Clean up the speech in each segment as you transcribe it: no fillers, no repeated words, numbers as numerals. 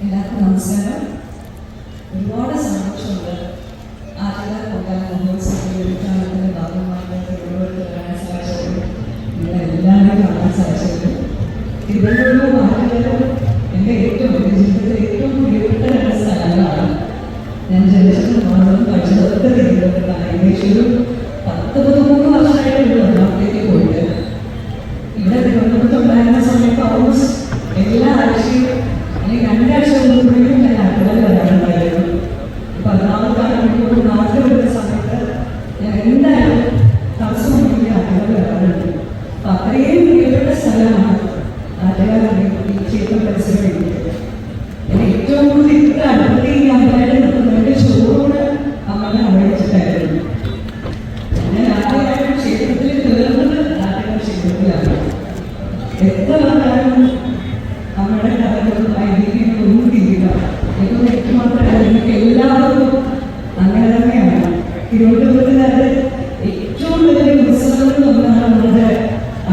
എല്ലാവർക്കും നമസ്കാരം. ഒരുപാട് സന്തോഷമുണ്ട് ആറ്റുകാൽ പൊങ്കാല മഹോത്സവത്തിൽ ഉദ്ഘാടനത്തിൻ്റെ ഭാഗമായിട്ട് തിരുവനന്തപുരത്ത് വരാൻ സാധിച്ചത് നിങ്ങളെല്ലാവരും കാണാൻ സാധിച്ചത്. തിരുവനന്തപുരവും ആറ്റുകാലും എൻ്റെ ജീവിതത്തിലെ ഏറ്റവും പ്രിയപ്പെട്ട രണ്ട് സ്ഥലങ്ങളാണ്. ഞാൻ ജനിച്ചതും വളർന്നതും പഠിച്ചതൊക്കെ തിരുവനന്തപുരത്താണ്. ഏകദേശം ഒരു 10-13 വർഷമായിട്ടുള്ള നാട്ടിലേക്ക് പോയിട്ട് ഇവിടെ തിരുവനന്തപുരത്തുണ്ടായിരുന്ന സമയത്ത് ഓൾമോസ്റ്റ് എല്ലാ ആഴ്ചയും അല്ലെങ്കിൽ 2 ആഴ്ച മുമ്പും ഞാൻ ആറ്റുകാൽ വരാറുണ്ടായിരുന്നു. 14 നാട്ടിൽ വരുന്ന സമയത്ത് ഞാൻ എന്തായാലും തടസ്സം വേണ്ടി ആറ്റുകാൽ വരാറുണ്ട്. അപ്പം അത്രയും പ്രിയപ്പെട്ട സ്ഥലമാണ് ആറ്റുകാൽ ഈ ക്ഷേത്ര പരിസരം വേണ്ടിയിട്ട്. എന്നെ ഏറ്റവും കൂടുതൽ ഇത്ര അടുത്ത് ഈ അമ്മയുടെ നിൽക്കുന്നതിൻ്റെ ചോറോട് അമ്മനെ അപേക്ഷിച്ചിട്ടായിരുന്നു. ഞാൻ ആദ്യമായിട്ട് ക്ഷേത്രത്തിൽ കയറുന്നത് ആറ്റുകാൽ ക്ഷേത്രത്തിലാണ്. എത്ര കാലം നമ്മുടെ കഥകളും ഐതിഹ്യങ്ങളും ഒന്നും തീരില്ല. ഇതൊന്നും എനിക്ക് മാത്രമല്ല, നിങ്ങൾക്ക് എല്ലാവർക്കും അങ്ങനെ തന്നെയാണ്. തിരുവനന്തപുരത്തുകാരുടെ ഏറ്റവും വലിയ ഉത്സവങ്ങളിൽ ഒന്നാണ് നമ്മുടെ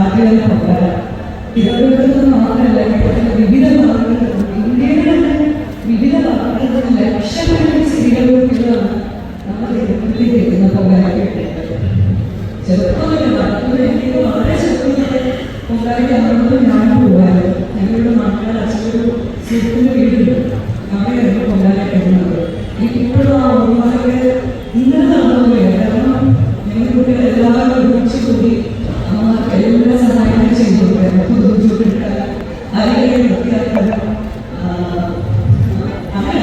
ആറ്റുകാൽ പൊങ്കാല. തിരുവനന്തപുരത്ത് മാത്രമല്ല, കേരളത്തിലെ വിവിധ ഭാഗങ്ങളിൽ, ഇന്ത്യയുടെ തന്നെ വിവിധ ഭാഗങ്ങളിൽ ലക്ഷക്കണക്കിന് സ്ത്രീകളുമാണ് നമ്മൾ തിരുവനന്തപുരത്തേക്ക് എത്തുന്ന പൊങ്കാലയ്ക്ക്. ചെറുപ്പമല്ല, എനിക്ക് വളരെ ചെറുപ്പത്തിലെ പൊങ്കാലയ്ക്ക് അങ്ങോട്ട് ഞാൻ പോകാറ്. ഞങ്ങളുടെ മക്കൾ അച്ഛനൊരു സുഹൃത്തിൻ്റെ വീടുണ്ട്, അവിടെയായിരുന്നു പൊങ്കാലയ്ക്ക് എത്തുന്നത്. എനിക്കിപ്പോഴും ആ ഓർമ്മകളൊക്കെ ഇന്നലെ നടന്നുപോയി. കാരണം ഞങ്ങളുടെ കുട്ടികൾ എല്ലാവരും ഒരുമിച്ച് കൂടി അമ്മമാർക്ക് എല്ലാ സഹായങ്ങളും ചെയ്തു കൊടുക്കാറ്. ബുദ്ധിമുട്ടിട്ട് ആരെയും വൃത്തിയാക്കാറ്, അങ്ങനെ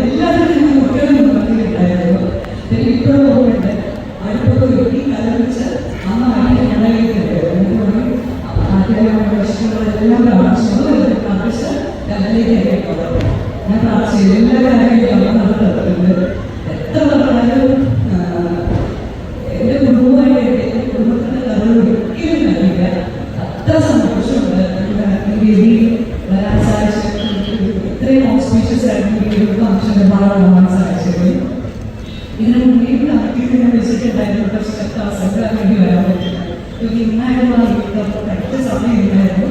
എല്ലാവരും കുട്ടികളും പറഞ്ഞിട്ടുണ്ടായിരുന്നു. ഇപ്പോഴും ഓർമ്മയുണ്ട്, അടുപ്പൊക്കെ വെട്ടി കലപിച്ച് അമ്മ അതിനെ കടയിലേക്കുണ്ടായിരുന്നു. എല്ലാം പ്രാർത്ഥിച്ച് കടയിലേക്ക് ഞാൻ പ്രാർത്ഥിച്ചു. എല്ലാ കാര്യങ്ങളും അമ്മ നടത്തുന്നുണ്ട്. എത്ര പറഞ്ഞാലും എൻ്റെ കുടുംബമായിട്ട് എൻ്റെ കുടുംബത്തിൻ്റെ കഥകൾ ഒരിക്കലും കഴിയില്ല. അത്ര സന്തോഷമുണ്ട് ഈ വേദിയിൽ വരാൻ സാധിച്ചത്. ഇത്രയും ഓസ്പീഷ്യസ് ആയിട്ട് ഈ ഒരു ഫംഗ്ഷൻ്റെ ഭാഗമാകാൻ സാധിച്ചത്. ഇതിന് മുന്നേ കണക്കിൽ ഞാൻ വെച്ചിട്ടുണ്ടായിരുന്നു, പക്ഷേ അവസരം വേണ്ടി വരാൻ പറ്റില്ല. ഇന്നായിരുന്നു കറക്റ്റ് സമയം ഉണ്ടായിരുന്നു.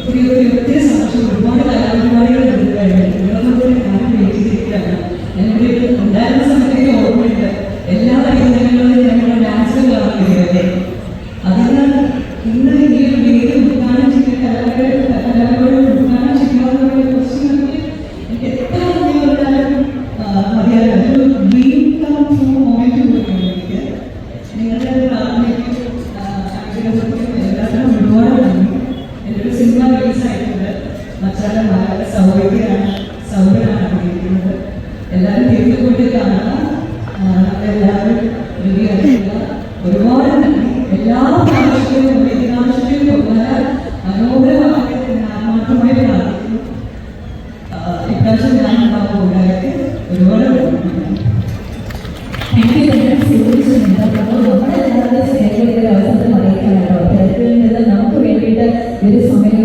ഒത്തിരി സന്തോഷം. ഒരുപാട് കലാപരിപാടികൾ എടുത്തു കഴിഞ്ഞു. നിങ്ങളൊന്നും ഞാൻ വെയിറ്റ് ചെയ്തിരിക്കുകയാണ്. എൻ്റെ ഉണ്ടായിരുന്ന സമയത്തേക്ക് ഓർമ്മയുണ്ട്, എല്ലാ വൈകുന്നേരങ്ങളിലും ഞങ്ങൾ ഡാൻസ് കാണുകയല്ലേ. അതിനാൽ ഇന്ന് ഈ ഒരു വേദി ഉദ്ഘാടനം ചെയ്യുന്ന കലാപരിപാടി ഉദ്ഘാടനം ചെയ്യാവുന്നതിനെ കുറിച്ച് എനിക്ക് എത്ര നന്ദി പറഞ്ഞാലും മതിയാകും. അതൊരു ഡ്രീം കം ട്രൂ മൊമെന്റ് കൂടിയാണ് എനിക്ക്. നിങ്ങളുടെ പ്രാർത്ഥനയ്ക്കും എല്ലാത്തിനും ഒരുപാട് നന്ദി. എൻ്റെ ഒരു സിനിമ റിലീസായിട്ടുണ്ട്. മച്ചാല മലയാള സൗകര്യമാണ് അഭിനയിക്കുന്നത്. എല്ലാവരും തിരിച്ചു കൊണ്ട് കാണുക. എല്ലാവരും റെഡിയായിട്ടുള്ള ഒരുപാട് നന്ദി. എല്ലാ പ്രാവശ്യത്തിലും ഇതിനാവശ്യത്തിലും പൊങ്കാല മനോഹരമായിട്ട് ആത്മാർത്ഥമായി പ്രാർത്ഥിക്കുന്നു. ഇപ്രാവശ്യം ഞാൻ ഉണ്ടാകുമ്പോഴായിട്ട് ഒരുപാട് നമ്മുടെ സ്നേഹത്തിന്റെ അവസരത്തിൽ അറിയിക്കാനാട്ടോ. തിരക്കിൽ നിന്ന് നമുക്ക് വേണ്ടിയിട്ട് ഒരു സമയം